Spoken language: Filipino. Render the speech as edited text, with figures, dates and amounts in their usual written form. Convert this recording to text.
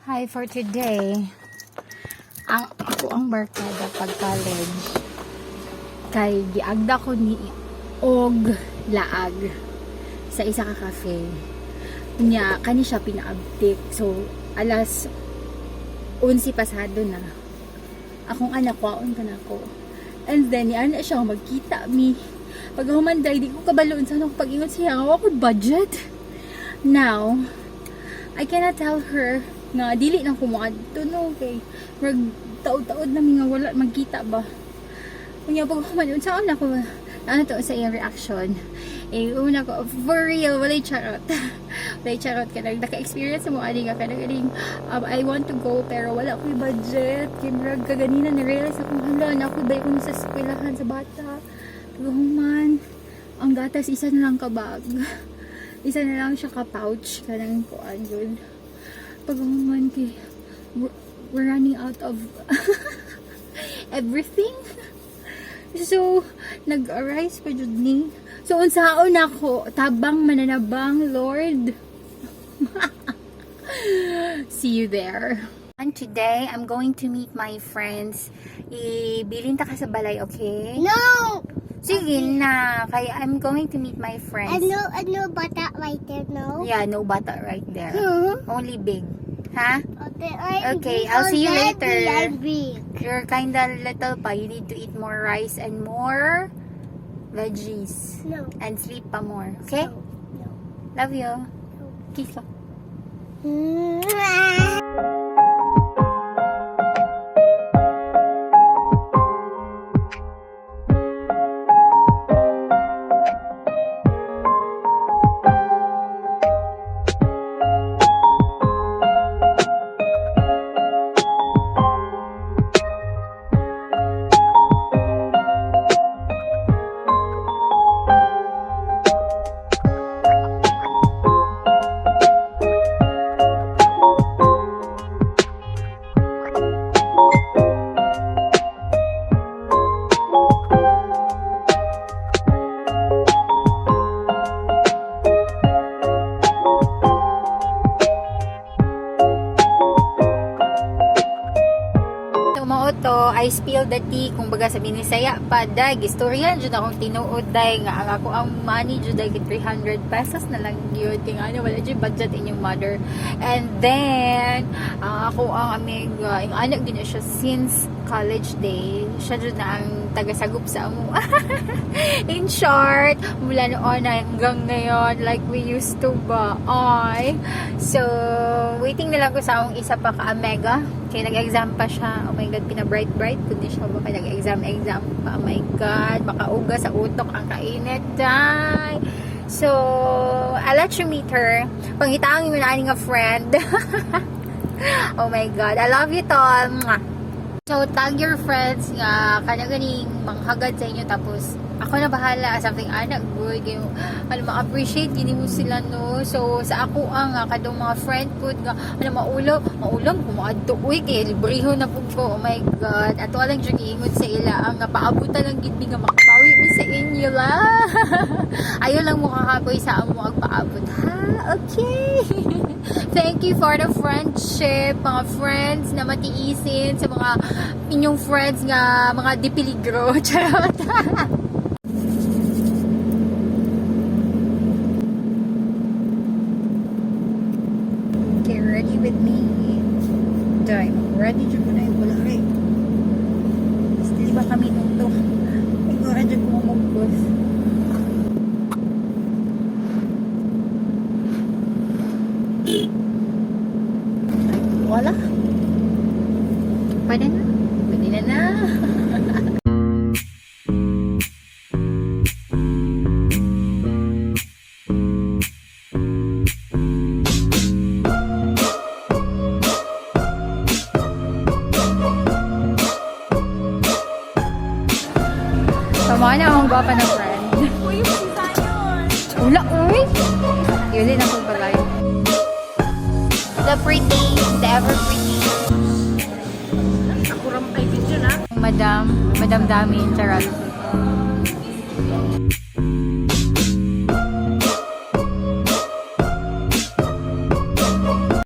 Hi, for today, ang barkada pag college kay giagda ko ni og laag sa isa ka cafe nya kani siya pinaabtik. So alas 11 pasado na akong anak kwaon ka nako, and then ana siya magkita mi pag humanday di ko kabaloon sa nang pag-ingon siya nga ako budget. Now I cannot tell her nga dili nang kumuadto no, kay mag taod-taod na mi nga wala magkita ba. Kunya pag human saan ako ano to sa iyang reaction, una ko for real walay charot. Walay charot ka naka-experience mo ani nga kanang I want to go pero wala ko'y budget. Kay murag kaganina na realize akong hala na ako bay ko sa eskwelahan sa bata. Human ang gatas isa na lang ka bag. Isa na lang siya ka pouch kanang kuan yun. Pag human kay we're running out of everything. So, nag-arise pa jud ni. So, unsaon ako, tabang mananabang, Lord. See you there. And today, I'm going to meet my friends. Ibilin ta ka sa balay, okay? No! Sige na. Kaya I'm going to meet my friends. No bata right there, no? Yeah, no bata right there. Only big. Ha? Okay, big. I'll see you I'm later. big. You're kinda little pa. You need to eat more rice and more veggies. No. And sleep pa more. Okay? No. Love you. Kiss ka. To, I spilled the tea kung baga sa binisaya pa dag istorya jud akong tinuod day nga ang ako ang money jud day 300 pesos na lang gyud kay ano wala jud budget inyong mother. And then ako ang amig ang anak din siya since college day siya jud na ang tagasagop sa amo. In short, mula noon hanggang ngayon like we used to ba so waiting na lang ko sa akong isa pa ka mega kaya nag-exam pa siya. Oh my god, pina-bright kundi siya ba kaya nag-exam pa. Oh my god, makauga sa utok ang kainit day. So I'll let you meet her. Pangitaang yung naaning a friend. Oh my god, I love you tol. So tag your friends nga kanang-ganing manghagad sa inyo tapos ako na bahala something anak good kayo ano ma-appreciate gini mo sila no. So sa ako ang kadong mga friend ko nga ano maulang kumaadto uy kay libreho na pud ko. Oh my god, ato lang jud giingon sa ila ang paabutan lang gid nga makapawi mi sa inyo la. Ayo lang mo kakapoy sa amo agpaabot ha. Okay. Thank you for the friendship, mga friends na matiisin sa mga inyong friends nga mga dipiligro. Charot. Okay, ready with me? Time. Ready dyan ko na yung wala rin. Still ba kami nung to? Ikaw rin dyan kumamugos. Wala. Pwede na. Pwede na. Tama na akong gwapa ng friend. Uy, si Zion! Ula, uy! Yun din ang pagbalay. The pretty, the ever pretty. Ako ram ay video na. Madam Damin, charot.